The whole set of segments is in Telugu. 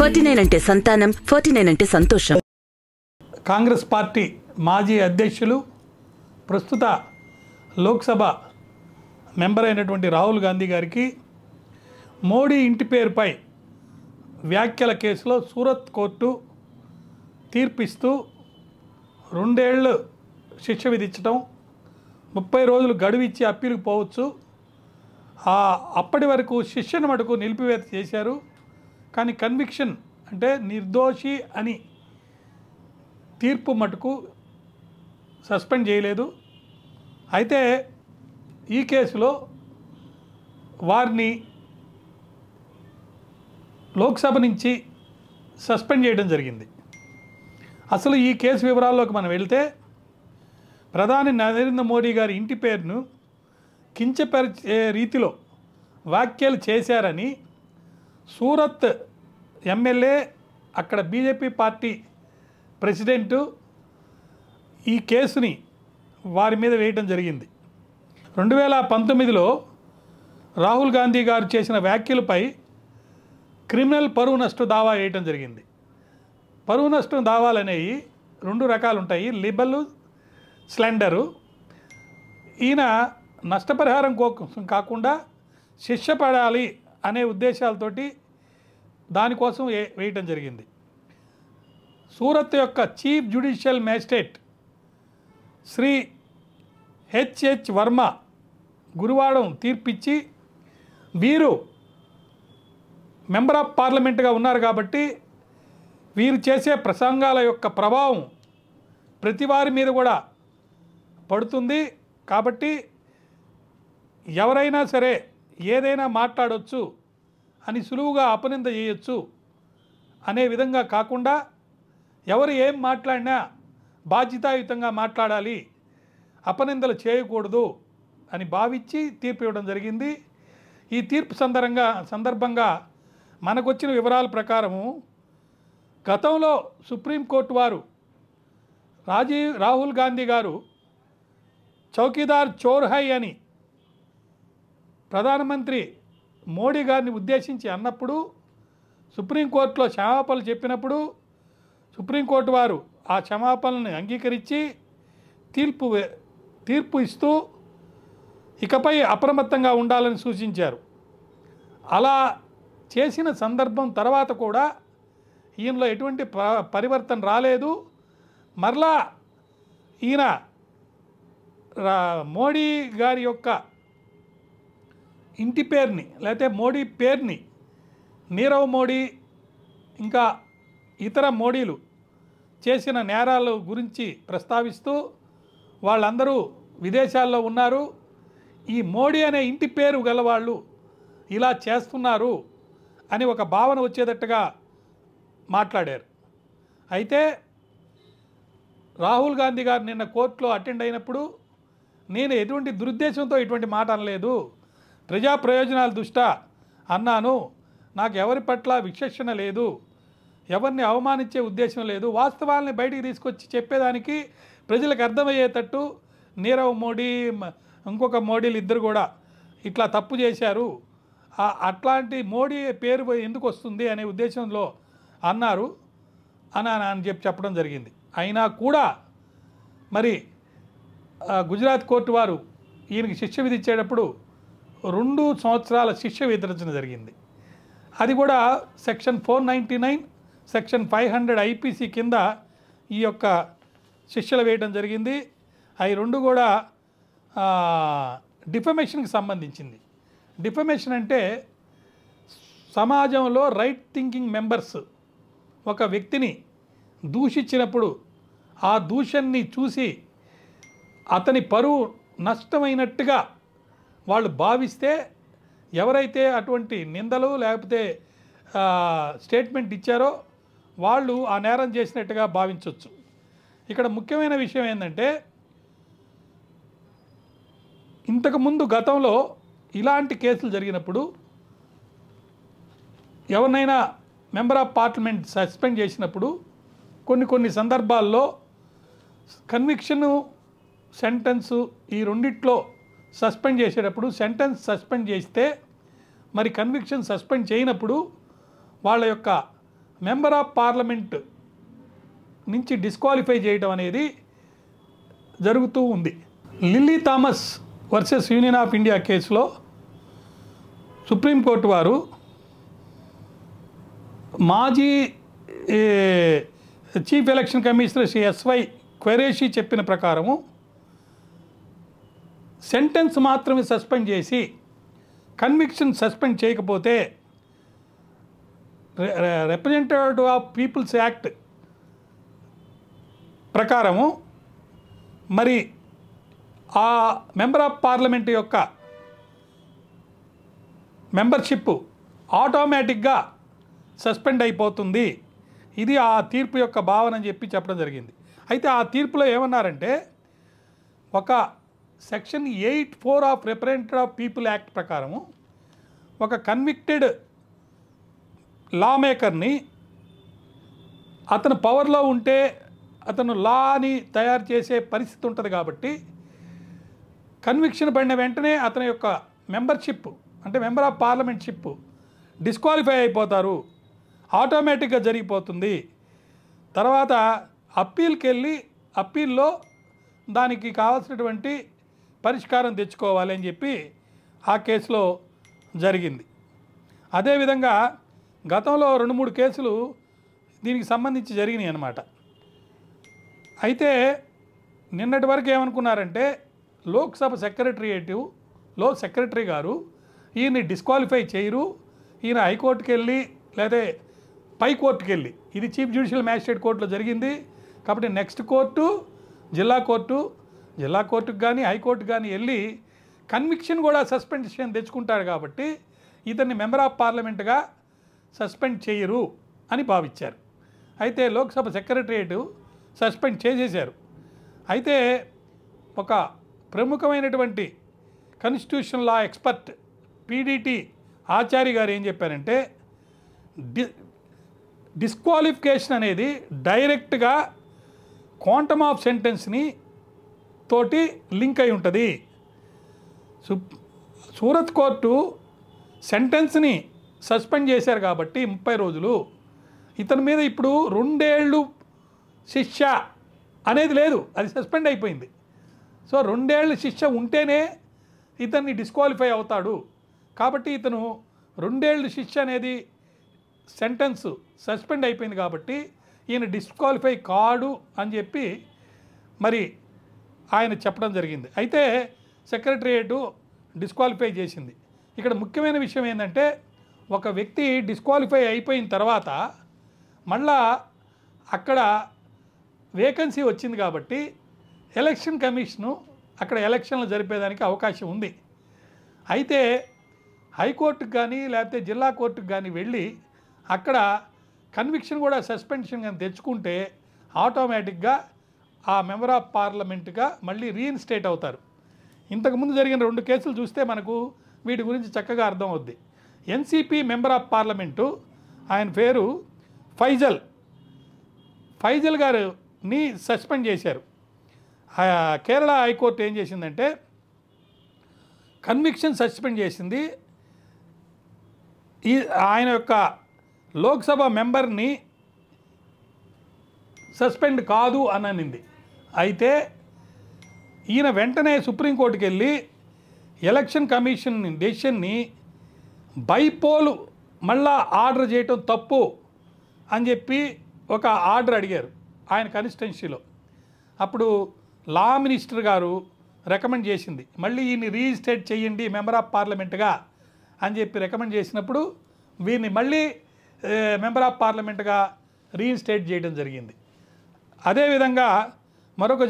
49 అంటే సంతానం, 49 అంటే సంతోషం. కాంగ్రెస్ పార్టీ మాజీ అధ్యక్షులు, ప్రస్తుత లోక్సభ మెంబర్ అయినటువంటి రాహుల్ గాంధీ గారికి మోడీ ఇంటి పేరుపై వ్యాఖ్యల కేసులో సూరత్ కోర్టు తీర్పిస్తూ 2 ఏళ్ళు శిక్ష విధించడం, 30 రోజులు గడువు ఇచ్చి అప్పీలుకు పోవచ్చు. అప్పటి వరకు శిక్షను మటుకు నిలిపివేత చేశారు. కానీ కన్విక్షన్ అంటే నిర్దోషి అని తీర్పు మటుకు సస్పెండ్ చేయలేదు. అయితే ఈ కేసులో వారిని లోక్సభ నుంచి సస్పెండ్ చేయడం జరిగింది. అసలు ఈ కేసు వివరాల్లోకి మనం వెళ్తే, ప్రధాని నరేంద్ర మోడీ గారి ఇంటి పేరును కించపరిచే రీతిలో వ్యాఖ్యలు చేశారని సూరత్ ఎమ్మెల్యే, అక్కడ బీజేపీ పార్టీ ప్రెసిడెంటు ఈ కేసుని వారి మీద వేయడం జరిగింది. 2019లో రాహుల్ గాంధీ గారు చేసిన వ్యాఖ్యలపై క్రిమినల్ పరువు నష్టం దావా వేయటం జరిగింది. పరువు నష్టం దావాలు అనేవి 2 రకాలు ఉంటాయి, లిబల్, స్లెండరు. ఈయన నష్టపరిహారం కోసం కాకుండా శిక్ష పడాలి అనే ఉద్దేశాలతోటి దానికోసం వేయటం జరిగింది. సూరత్ యొక్క chief judicial magistrate Shri HH Varma గురువారం తీర్పిచ్చి, వీరు మెంబర్ ఆఫ్ పార్లమెంట్గా ఉన్నారు కాబట్టి వీరు చేసే ప్రసంగాల యొక్క ప్రభావం ప్రతి వారి మీద కూడా పడుతుంది. కాబట్టి ఎవరైనా సరే ఏదైనా మాట్లాడవచ్చు అని సులువుగా అపనింద చేయొచ్చు అనే విధంగా కాకుండా ఎవరు ఏం మాట్లాడినా బాధ్యతాయుతంగా మాట్లాడాలి, అపనిందలు చేయకూడదు అని భావించి తీర్పు ఇవ్వడం జరిగింది. ఈ తీర్పు సందర్భంగా మనకొచ్చిన వివరాల ప్రకారము గతంలో సుప్రీంకోర్టు వారు రాహుల్ గాంధీ గారు చౌకీదార్ చోర్ హై అని ప్రధానమంత్రి మోడీ గారిని ఉద్దేశించి అన్నప్పుడు, సుప్రీంకోర్టులో క్షమాపణలు చెప్పినప్పుడు సుప్రీంకోర్టు వారు ఆ క్షమాపణలను అంగీకరించి తీర్పు ఇస్తూ ఇకపై అప్రమత్తంగా ఉండాలని సూచించారు. అలా చేసిన సందర్భం తర్వాత కూడా ఈయనలో ఎటువంటి పరివర్తన రాలేదు. మరలా ఈయన మోడీ గారి యొక్క ఇంటి పేరుని, లేకపోతే మోడీ పేరుని నీరవ్ మోడీ ఇంకా ఇతర మోడీలు చేసిన నేరాల గురించి ప్రస్తావిస్తూ వాళ్ళందరూ విదేశాల్లో ఉన్నారు, ఈ మోడీ అనే ఇంటి పేరు గలవాళ్ళు ఇలా చేస్తున్నారు అని ఒక భావన వచ్చేటట్టుగా మాట్లాడారు. అయితే రాహుల్ గాంధీ గారు నిన్న కోర్టులో అటెండ్ అయినప్పుడు, నేను ఎటువంటి దురుద్దేశంతో ఇటువంటి మాట అనలేదు, ప్రజా ప్రయోజనాల దృష్ట్యా అన్నాను, నాకు ఎవరి పట్ల విచక్షణ లేదు, ఎవరిని అవమానించే ఉద్దేశం లేదు, వాస్తవాలని బయటికి తీసుకొచ్చి చెప్పేదానికి ప్రజలకు అర్థమయ్యేటట్టు నీరవ్ మోడీ ఇంకొక మోడీలు ఇద్దరు కూడా ఇట్లా తప్పు చేశారు, అట్లాంటి మోడీ పేరు ఎందుకు వస్తుంది అనే ఉద్దేశంలో అన్నారు అని చెప్పడం జరిగింది. అయినా కూడా మరి గుజరాత్ కోర్టు వారు ఈయనకి శిక్ష విధించేటప్పుడు 2 సంవత్సరాల శిక్ష విధించడం జరిగింది. అది కూడా సెక్షన్ 499, సెక్షన్ 500 ఐపీసీ కింద ఈ యొక్క శిక్షలు వేయడం జరిగింది. అవి 2 కూడా డిఫమేషన్కి సంబంధించింది. డిఫమేషన్ అంటే సమాజంలో రైట్ థింకింగ్ మెంబర్స్ ఒక వ్యక్తిని దూషించినప్పుడు ఆ దూషణని చూసి అతని పరువు నష్టమైనట్టుగా వాళ్ళు భావిస్తే, ఎవరైతే అటువంటి నిందలు లేకపోతే స్టేట్మెంట్ ఇచ్చారో వాళ్ళు ఆ నేరం చేసినట్టుగా భావించవచ్చు. ఇక్కడ ముఖ్యమైన విషయం ఏంటంటే, ఇంతకుముందు గతంలో ఇలాంటి కేసులు జరిగినప్పుడు ఎవరినైనా మెంబర్ ఆఫ్ పార్లమెంట్ సస్పెండ్ చేసినప్పుడు కొన్ని సందర్భాల్లో కన్విక్షను, సెంటెన్సు ఈ రెండిట్లో సస్పెండ్ చేసేటప్పుడు సెంటెన్స్ సస్పెండ్ చేస్తే మరి కన్విక్షన్ సస్పెండ్ చేయనప్పుడు వాళ్ళ యొక్క మెంబర్ ఆఫ్ పార్లమెంట్ నుంచి డిస్క్వాలిఫై చేయడం అనేది జరుగుతూ ఉంది. Lilly Thomas versus Union of India కేసులో సుప్రీంకోర్టు వారు మాజీ chief election commissioner Shri SY Qureshi చెప్పిన ప్రకారము సెంటెన్స్ మాత్రమే సస్పెండ్ చేసి కన్విక్షన్ సస్పెండ్ చేయకపోతే రిప్రజెంటేటివ్ ఆఫ్ పీపుల్స్ యాక్ట్ ప్రకారము మరి ఆ మెంబర్ ఆఫ్ పార్లమెంట్ యొక్క మెంబర్షిప్ ఆటోమేటిక్గా సస్పెండ్ అయిపోతుంది. ఇది ఆ తీర్పు యొక్క భావన అని చెప్పి చెప్పడం జరిగింది. అయితే ఆ తీర్పులో ఏమన్నారంటే ఒక section 8(4) of representative of people act ప్రకారము ఒక కన్విక్టెడ్ లా మేకర్ని అతను పవర్లో ఉంటే అతను లాని తయారు చేసే పరిస్థితి ఉంటుంది కాబట్టి కన్విక్షన్ పడిన వెంటనే అతని యొక్క మెంబర్షిప్ అంటే మెంబర్ ఆఫ్ పార్లమెంట్షిప్ డిస్క్వాలిఫై అయిపోతారు, ఆటోమేటిక్గా జరిగిపోతుంది. తర్వాత అప్పీల్కి వెళ్ళి అప్పీల్లో దానికి కావాల్సినటువంటి పరిష్కారం తెచ్చుకోవాలి అని చెప్పి ఆ కేసులో జరిగింది. అదేవిధంగా గతంలో 2-3 కేసులు దీనికి సంబంధించి జరిగినాయి అన్నమాట. అయితే నిన్నటి వరకు ఏమనుకున్నారంటే లోక్సభ సెక్రటరీ గారు ఈయన్ని డిస్క్వాలిఫై చేయరు, ఈయన హైకోర్టుకి వెళ్ళి లేదా పై కోర్టుకి వెళ్ళి, ఇది చీఫ్ జ్యుడిషియల్ మ్యాజిస్ట్రేట్ కోర్టులో జరిగింది కాబట్టి నెక్స్ట్ కోర్టు జిల్లా కోర్టుకు కానీ హైకోర్టుకు కానీ వెళ్ళి కన్విక్షన్ కూడా సస్పెన్షన్ తెచ్చుకుంటాడు కాబట్టి ఇతన్ని మెంబర్ ఆఫ్ పార్లమెంట్గా సస్పెండ్ చేయరు అని భావించారు. అయితే లోక్సభ సెక్రటరియట్ సస్పెండ్ చేసేశారు. అయితే ఒక ప్రముఖమైనటువంటి కాన్స్టిట్యూషన్ లా ఎక్స్పర్ట్ పీడీటీ ఆచార్య గారు ఏం చెప్పారంటే డిస్క్వాలిఫికేషన్ అనేది డైరెక్ట్గా క్వాంటమ్ ఆఫ్ సెంటెన్స్ని తోటి లింక్ అయి ఉంటుంది. సూరత్ కోర్టు సెంటెన్స్ని సస్పెండ్ చేశారు కాబట్టి 30 రోజులు, ఇతని మీద ఇప్పుడు 2 ఏళ్ళు శిక్ష అనేది లేదు, అది సస్పెండ్ అయిపోయింది. సో 2 ఏళ్ళ శిక్ష ఉంటేనే ఇతన్ని డిస్క్వాలిఫై అవుతాడు కాబట్టి ఇతను 2 ఏళ్ళ శిక్ష అనేది సెంటెన్స్ సస్పెండ్ అయిపోయింది కాబట్టి ఈయన డిస్క్వాలిఫై కాడు అని చెప్పి మరి ఆయన చెప్పడం జరిగింది. అయితే సెక్రటరియట్ డిస్క్వాలిఫై చేసింది. ఇక్కడ ముఖ్యమైన విషయం ఏంటంటే ఒక వ్యక్తి డిస్క్వాలిఫై అయిపోయిన తర్వాత మళ్ళా అక్కడ వేకెన్సీ వచ్చింది కాబట్టి ఎలక్షన్ కమిషను అక్కడ ఎలక్షన్లు జరిపేదానికి అవకాశం ఉంది. అయితే హైకోర్టుకు కానీ లేకపోతే జిల్లా కోర్టుకు కానీ వెళ్ళి అక్కడ కన్విక్షన్ కూడా సస్పెన్షన్ కానీ తెచ్చుకుంటే ఆటోమేటిక్గా ఆ మెంబర్ ఆఫ్ పార్లమెంట్గా మళ్ళీ రీఇన్స్టేట్ అవుతారు. ఇంతకుముందు జరిగిన 2 కేసులు చూస్తే మనకు వీటి గురించి చక్కగా అర్థం అవుద్ది. ఎన్సీపీ మెంబర్ ఆఫ్ పార్లమెంటు ఆయన పేరు ఫైజల్ గారిని సస్పెండ్ చేశారు. కేరళ హైకోర్టు ఏం చేసిందంటే కన్విక్షన్ సస్పెండ్ చేసింది, ఆయన యొక్క లోక్సభ మెంబర్ని సస్పెండ్ కాదు అని అనింది. అయితే ఈయన వెంటనే సుప్రీంకోర్టుకి వెళ్ళి ఎలక్షన్ కమిషన్ డెసిషన్ని బైపోల్ మళ్ళా ఆర్డర్ చేయటం తప్పు అని చెప్పి ఒక ఆర్డర్ అడిగారు ఆయన కాన్స్టిట్యున్సీలో. అప్పుడు లా మినిస్టర్ గారు రికమెండ్ చేసింది మళ్ళీ ఈయన్ని రీఇన్స్టేట్ చేయండి మెంబర్ ఆఫ్ పార్లమెంట్గా అని చెప్పి రికమెండ్ చేసినప్పుడు వీరిని మళ్ళీ మెంబర్ ఆఫ్ పార్లమెంట్గా రీఇన్స్టేట్ చేయడం జరిగింది. అదేవిధంగా మరొక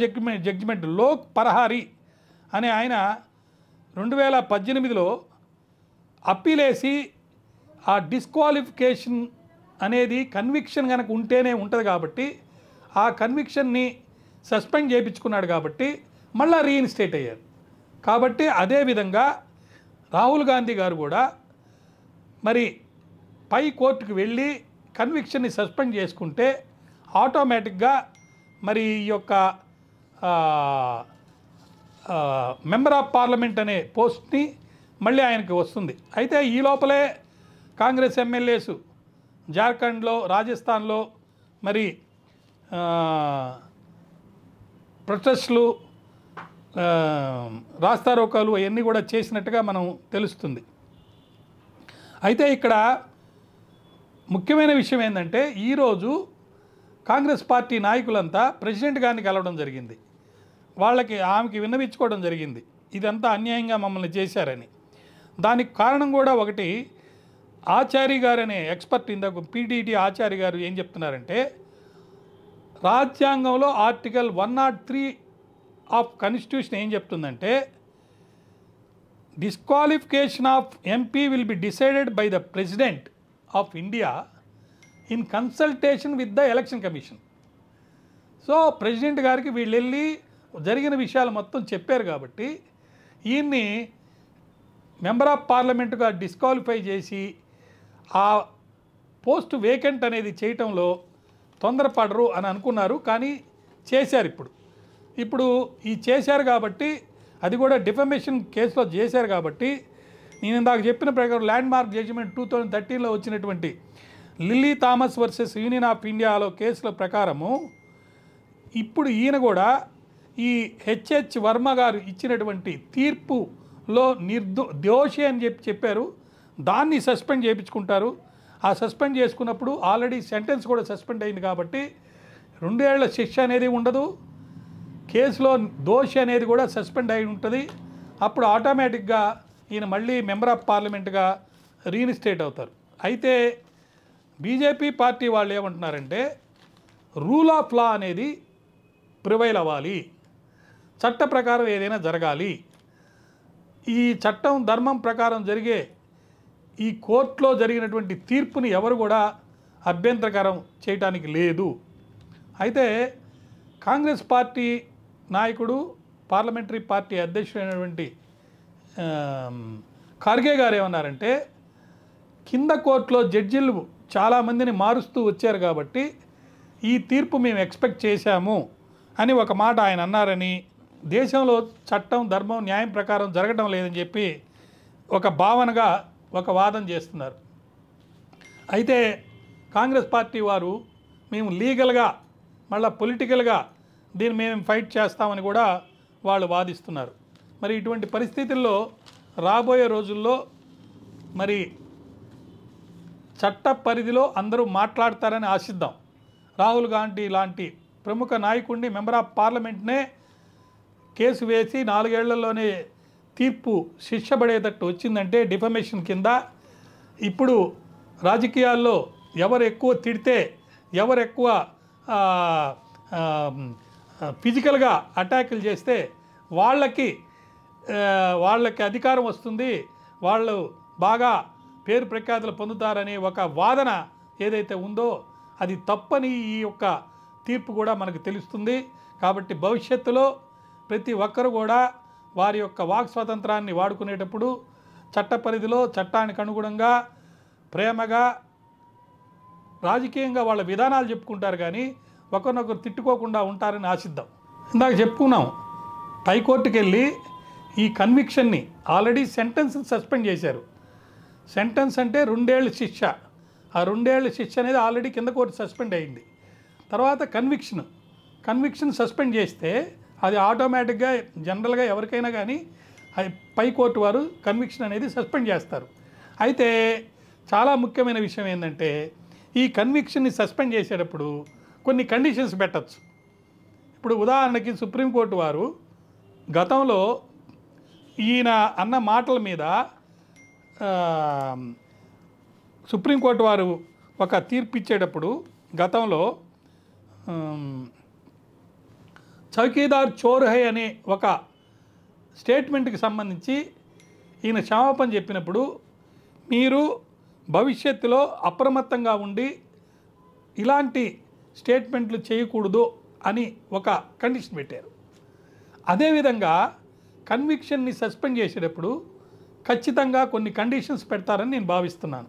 జడ్జిమెంట్ లోక్ పరహారీ అనే ఆయన 2018లో అప్పీలేసి ఆ డిస్క్వాలిఫికేషన్ అనేది కన్విక్షన్ కనుక ఉంటేనే ఉంటుంది కాబట్టి ఆ కన్విక్షన్ని సస్పెండ్ చేయించుకున్నాడు కాబట్టి మళ్ళీ రీఇన్స్టేట్ అయ్యారు. కాబట్టి అదేవిధంగా రాహుల్ గాంధీ గారు కూడా మరి పై కోర్టుకు వెళ్ళి కన్విక్షన్ని సస్పెండ్ చేసుకుంటే ఆటోమేటిక్గా మరి ఈ యొక్క మెంబర్ ఆఫ్ పార్లమెంట్ అనే పోస్ట్ని మళ్ళీ ఆయనకి వస్తుంది. అయితే ఈ లోపలే కాంగ్రెస్ ఎమ్మెల్యేసు జార్ఖండ్లో, రాజస్థాన్లో మరి ప్రొటెస్టులు, రాస్తారోకాలు అవన్నీ కూడా చేసినట్టుగా మనం తెలుస్తుంది. అయితే ఇక్కడ ముఖ్యమైన విషయం ఏంటంటే ఈరోజు కాంగ్రెస్ పార్టీ నాయకులంతా ప్రెసిడెంట్ గారిని కలవడం జరిగింది. ఆమెకి విన్నవించుకోవడం జరిగింది ఇదంతా అన్యాయంగా మమ్మల్ని చేశారని. దానికి కారణం కూడా ఒకటి, ఆచార్య గారు అనే ఎక్స్పర్ట్, ఇందాక పీటీటీ ఆచార్య గారు ఏం చెప్తున్నారంటే, రాజ్యాంగంలో ఆర్టికల్ 103 ఆఫ్ కాన్స్టిట్యూషన్ ఏం చెప్తుందంటే, disqualification of MP will be decided by the president of India in consultation with the election commission. So president గారికి వీళ్ళు వెళ్ళి జరిగిన విషయాలు మొత్తం చెప్పారు కాబట్టి ఈయన్ని మెంబర్ ఆఫ్ పార్లమెంటుగా డిస్క్వాలిఫై చేసి ఆ పోస్ట్ వేకెంట్ అనేది చేయటంలో తొందరపడరు అని అనుకున్నారు. కానీ చేశారు. ఇప్పుడు ఈ చేశారు కాబట్టి, అది కూడా డిఫమేషన్ కేసులో చేశారు కాబట్టి, నేను ఇందాక చెప్పిన ప్రకారం ల్యాండ్ మార్క్ జడ్జిమెంట్ 2013లో వచ్చినటువంటి lily Thomas versus Union of ఇండియాలో కేసుల ప్రకారము ఇప్పుడు ఈయన కూడా ఈ హెచ్హెచ్ వర్మ గారు ఇచ్చినటువంటి తీర్పులో దోషి అని చెప్పారు. దాన్ని సస్పెండ్ చేయించుకుంటారు. ఆ సస్పెండ్ చేసుకున్నప్పుడు ఆల్రెడీ సెంటెన్స్ కూడా సస్పెండ్ అయింది కాబట్టి 2 ఏళ్ల శిక్ష అనేది ఉండదు. కేసులో దోషి అనేది కూడా సస్పెండ్ అయి ఉంటుంది. అప్పుడు ఆటోమేటిక్గా ఈయన మళ్ళీ మెంబర్ ఆఫ్ పార్లమెంట్గా రీఇన్స్టేట్ అవుతారు. అయితే బీజేపీ పార్టీ వాళ్ళు ఏమంటున్నారంటే, రూల్ ఆఫ్ లా అనేది ప్రివైల్ అవ్వాలి, చట్ట ప్రకారం ఏదైనా జరగాలి, ఈ చట్టం ధర్మం ప్రకారం జరిగే ఈ కోర్టులో జరిగినటువంటి తీర్పుని ఎవరు కూడా అభ్యంతరకరం చేయటానికి లేదు. అయితే కాంగ్రెస్ పార్టీ నాయకుడు, పార్లమెంటరీ పార్టీ అధ్యక్షుడైనటువంటి ఖర్గే గారు ఏమన్నారంటే, కింద కోర్టులో జడ్జిలు చాలామందిని మారుస్తూ వచ్చారు కాబట్టి ఈ తీర్పు మేము ఎక్స్పెక్ట్ చేశాము అని ఒక మాట ఆయన అన్నారని, దేశంలో చట్టం, ధర్మం, న్యాయం ప్రకారం జరగడం లేదని చెప్పి ఒక భావనగా ఒక వాదన చేస్తున్నారు. అయితే కాంగ్రెస్ పార్టీ వారు మేము లీగల్గా మళ్ళీ పొలిటికల్గా దీన్ని మేము ఫైట్ చేస్తామని కూడా వాళ్ళు వాదిస్తున్నారు. మరి ఇటువంటి పరిస్థితుల్లో రాబోయే రోజుల్లో మరి చట్ట పరిధిలో అందరూ మాట్లాడతారని ఆశిద్దాం. రాహుల్ గాంధీ లాంటి ప్రముఖ నాయకుడిని మెంబర్ ఆఫ్ పార్లమెంట్నే కేసు వేసి 4 ఏళ్లలోనే తీర్పు శిక్ష పడేటట్టు వచ్చిందంటే డిఫమేషన్ కింద. ఇప్పుడు రాజకీయాల్లో ఎవరు ఎక్కువ తిడితే, ఎవరు ఎక్కువ ఫిజికల్గా అటాకులు చేస్తే వాళ్ళకి అధికారం వస్తుంది, వాళ్ళు బాగా పేరు ప్రఖ్యాతులు పొందుతారనే ఒక వాదన ఏదైతే ఉందో అది తప్పని ఈ యొక్క తీర్పు కూడా మనకు తెలుస్తుంది. కాబట్టి భవిష్యత్తులో ప్రతి ఒక్కరు కూడా వారి యొక్క వాక్ స్వాతంత్రాన్ని వాడుకునేటప్పుడు చట్ట పరిధిలో, చట్టానికి అనుగుణంగా, ప్రేమగా, రాజకీయంగా వాళ్ళ విధానాలు చెప్పుకుంటారు కానీ ఒకరినొకరు తిట్టుకోకుండా ఉంటారని ఆశిద్దాం. ఇందాక చెప్పుకున్నాం, హైకోర్టుకి వెళ్ళి ఈ కన్విక్షన్ని ఆల్రెడీ సెంటెన్స్ సస్పెండ్ చేశారు. సెంటెన్స్ అంటే 2 ఏళ్ల శిక్ష. ఆ 2 ఏళ్ల శిక్ష అనేది ఆల్రెడీ కింద కోర్టు సస్పెండ్ అయింది. తర్వాత కన్విక్షన్ సస్పెండ్ చేస్తే అది ఆటోమేటిక్గా జనరల్గా ఎవరికైనా కానీ పై కోర్టు వారు కన్విక్షన్ అనేది సస్పెండ్ చేస్తారు. అయితే చాలా ముఖ్యమైన విషయం ఏంటంటే, ఈ కన్విక్షన్ని సస్పెండ్ చేసేటప్పుడు కొన్ని కండిషన్స్ పెట్టచ్చు. ఇప్పుడు ఉదాహరణకి సుప్రీంకోర్టు వారు గతంలో ఈయన అన్న మాటల మీద సుప్రీంకోర్టు వారు ఒక తీర్పు ఇచ్చేటప్పుడు గతంలో చౌకీదార్ చోర్ హై అనే ఒక స్టేట్మెంట్కి సంబంధించి ఈయన క్షమాపణ చెప్పినప్పుడు మీరు భవిష్యత్తులో అప్రమత్తంగా ఉండి ఇలాంటి స్టేట్మెంట్లు చేయకూడదు అని ఒక కండిషన్ పెట్టారు. అదేవిధంగా కన్విక్షన్ని సస్పెండ్ చేసేటప్పుడు ఖచ్చితంగా కొన్ని కండిషన్స్ పెడతారని నేను భావిస్తున్నాను.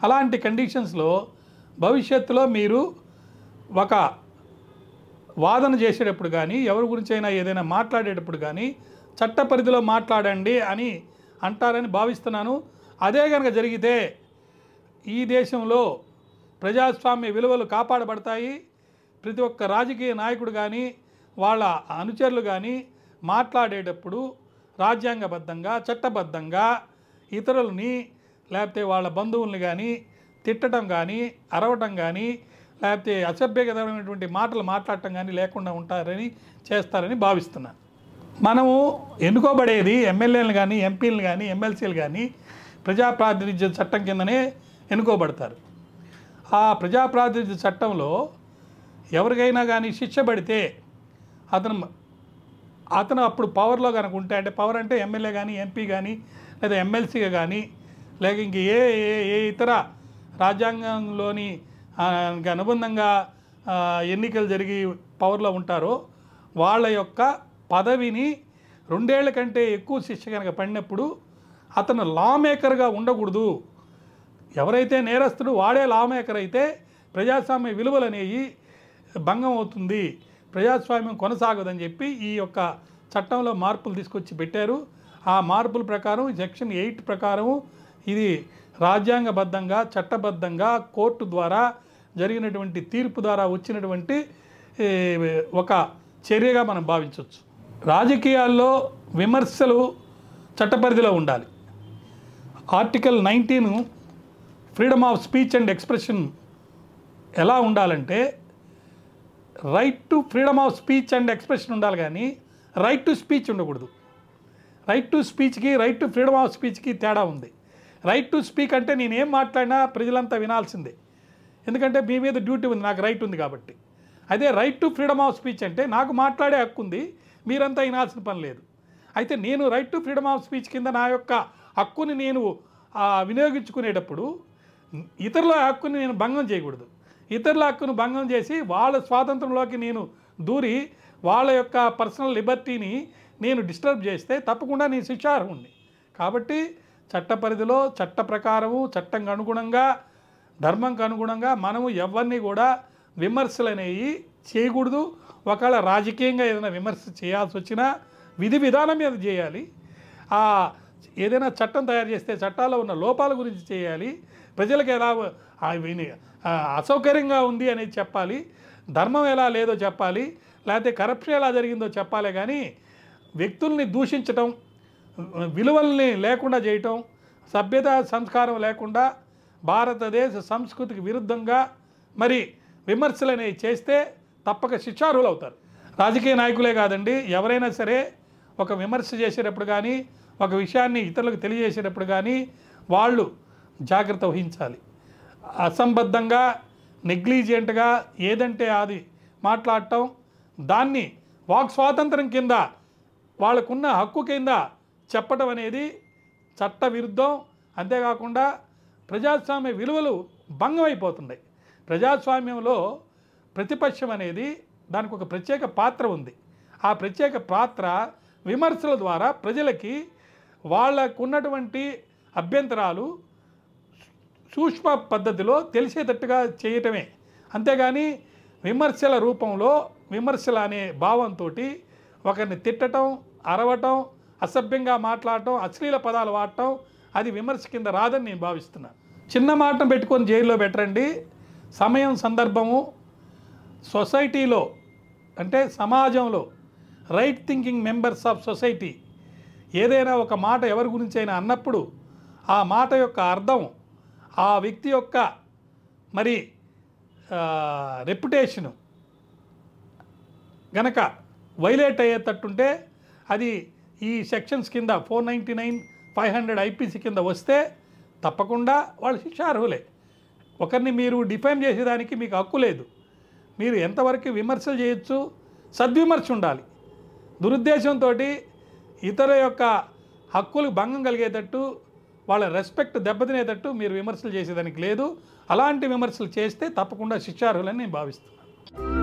అలాంటి కండిషన్స్లో భవిష్యత్తులో మీరు ఒక వాదన చేసేటప్పుడు కానీ, ఎవరి గురించి అయినా ఏదైనా మాట్లాడేటప్పుడు కానీ చట్ట పరిధిలో మాట్లాడండి అని అంటారని భావిస్తున్నాను. అదే కనుక జరిగితే ఈ దేశంలో ప్రజాస్వామ్య విలువలు కాపాడబడతాయి. ప్రతి ఒక్క రాజకీయ నాయకుడు కానీ వాళ్ళ అనుచరులు కానీ మాట్లాడేటప్పుడు రాజ్యాంగబద్ధంగా చట్టబద్ధంగా ఇతరులని లేకపోతే వాళ్ళ బంధువుల్ని కానీ తిట్టడం కానీ అరవటం కానీ లేకపోతే అసభ్యకరమైనటువంటి మాటలు మాట్లాడటం కానీ లేకుండా ఉంటారని చేస్తారని భావిస్తున్నాను. మనము ఎన్నుకోబడేది ఎమ్మెల్యేలు కానీ ఎంపీలు కానీ ఎమ్మెల్సీలు కానీ ప్రజాప్రాతినిధ్య చట్టం కిందనే ఎన్నుకోబడతారు. ఆ ప్రజాప్రాతినిధ్య చట్టంలో ఎవరికైనా కానీ శిక్ష పడితే అతను అప్పుడు పవర్లో కనుక ఉంటే, అంటే పవర్ అంటే ఎమ్మెల్యే కానీ ఎంపీ కానీ లేదా ఎమ్మెల్సీగా కానీ లేక ఇంక ఏ ఇతర రాజ్యాంగంలోని అనుబంధంగా ఎన్నికలు జరిగి పవర్లో ఉంటారో వాళ్ళ యొక్క పదవిని 2 ఏళ్ల కంటే ఎక్కువ శిక్ష కనుక పడినప్పుడు అతను లా మేకర్గా ఉండకూడదు. ఎవరైతే నేరస్తుడు వాడే లా మేకర్ అయితే ప్రజాస్వామ్య విలువలు అనేవి భంగం అవుతుంది, ప్రజాస్వామ్యం కొనసాగదని చెప్పి ఈ యొక్క చట్టంలో మార్పులు తీసుకొచ్చి పెట్టారు. ఆ మార్పుల ప్రకారం సెక్షన్ 8 ప్రకారం ఇది రాజ్యాంగబద్ధంగా చట్టబద్ధంగా కోర్టు ద్వారా జరిగినటువంటి తీర్పు ద్వారా వచ్చినటువంటి ఒక చర్యగా మనం భావించవచ్చు. రాజకీయాల్లో విమర్శలు చట్టపరిధిలో ఉండాలి. Article 19 freedom of speech and expression ఎలా ఉండాలంటే right to freedom of speech and expression ఉండాలి, కానీ రైట్ టు స్పీచ్ ఉండకూడదు. రైట్ టు స్పీచ్కి రైట్ టు ఫ్రీడమ్ ఆఫ్ స్పీచ్కి తేడా ఉంది. రైట్ టు స్పీక్ అంటే నేనేం మాట్లాడినా ప్రజలంతా వినాల్సిందే, ఎందుకంటే మీ మీద డ్యూటీ ఉంది, నాకు రైట్ ఉంది కాబట్టి. అదే right to freedom of speech అంటే నాకు మాట్లాడే హక్కు ఉంది, మీరంతా వినాల్సిన పని లేదు. అయితే నేను right to freedom of speech కింద నా యొక్క హక్కుని నేను వినియోగించుకునేటప్పుడు ఇతరుల హక్కుని నేను భంగం చేయకూడదు. ఇతరుల హక్కును భంగం చేసి వాళ్ళ స్వాతంత్రంలోకి నేను దూరి వాళ్ళ యొక్క పర్సనల్ లిబర్టీని నేను డిస్టర్బ్ చేస్తే తప్పకుండా నేను శిక్షార్హుణ్ణి. కాబట్టి చట్ట పరిధిలో చట్ట ప్రకారము చట్టంకు అనుగుణంగా ధర్మంకు అనుగుణంగా మనము ఎవరిని కూడా విమర్శలు అనేవి చేయకూడదు. ఒకవేళ రాజకీయంగా ఏదైనా విమర్శ చేయాల్సి వచ్చినా విధి విధానం మీద చేయాలి. ఏదైనా చట్టం తయారు చేస్తే చట్టాల్లో ఉన్న లోపాల గురించి చేయాలి. ప్రజలకు ఎలా అసౌకర్యంగా ఉంది అనేది చెప్పాలి, ధర్మం ఎలా లేదో చెప్పాలి, లేకపోతే కరప్షన్ ఎలా జరిగిందో చెప్పాలి. కానీ వ్యక్తుల్ని దూషించటం, విలువల్ని లేకుండా చేయటం, సభ్యత సంస్కారం లేకుండా భారతదేశ సంస్కృతికి విరుద్ధంగా మరి విమర్శలు అనేవి చేస్తే తప్పక శిక్షార్హులు అవుతారు. రాజకీయ నాయకులే కాదండి, ఎవరైనా సరే ఒక విమర్శ చేసేటప్పుడు కానీ ఒక విషయాన్ని ఇతరులకు తెలియజేసేటప్పుడు కానీ వాళ్ళు జాగ్రత్త వహించాలి. అసంబద్ధంగా నెగ్లిజెంట్గా ఏదంటే అది మాట్లాడటం, దాన్ని వాక్ స్వాతంత్రం కింద వాళ్ళకున్న హక్కు కింద చెప్పటం అనేది చట్ట విరుద్ధం. అంతేకాకుండా ప్రజాస్వామ్య విలువలు భంగం అయిపోతున్నాయి. ప్రజాస్వామ్యంలో ప్రతిపక్షం అనేది దానికి ఒక ప్రత్యేక పాత్ర ఉంది. ఆ ప్రత్యేక పాత్ర విమర్శల ద్వారా ప్రజలకి వాళ్ళకు ఉన్నటువంటి అభ్యంతరాలు సూక్ష్మ పద్ధతిలో తెలిసేటట్టుగా చేయటమే. అంతేగాని విమర్శల రూపంలో విమర్శలు అనే భావంతో ఒకరిని తిట్టడం, అరవటం, అసభ్యంగా మాట్లాడటం, అశ్లీల పదాలు వాడటం అది విమర్శ కింద రాదని నేను భావిస్తున్నాను. చిన్న మాటను పెట్టుకొని జైల్లో పెట్టరండి. సమయం సందర్భము సొసైటీలో అంటే సమాజంలో right thinking members of society ఏదైనా ఒక మాట ఎవరి గురించి అయినా అన్నప్పుడు ఆ మాట యొక్క అర్థం ఆ వ్యక్తి యొక్క మరి రెప్యుటేషను గనక వైలేట్ అయ్యేటట్టుంటే అది ఈ సెక్షన్స్ కింద 499, 500 ఐపీసీ కింద వస్తే తప్పకుండా వాళ్ళు శిక్షార్హులే. ఒకరిని మీరు డిఫైమ్ చేసేదానికి మీకు హక్కు లేదు. మీరు ఎంతవరకు విమర్శలు చేయొచ్చు, సద్విమర్శ ఉండాలి. దురుద్దేశంతో ఇతరుల యొక్క హక్కులు భంగం కలిగేటట్టు వాళ్ళ రెస్పెక్ట్ దెబ్బతినేటట్టు మీరు విమర్శలు చేసేదానికి లేదు. అలాంటి విమర్శలు చేస్తే తప్పకుండా శిక్షార్హులని నేను భావిస్తున్నాను.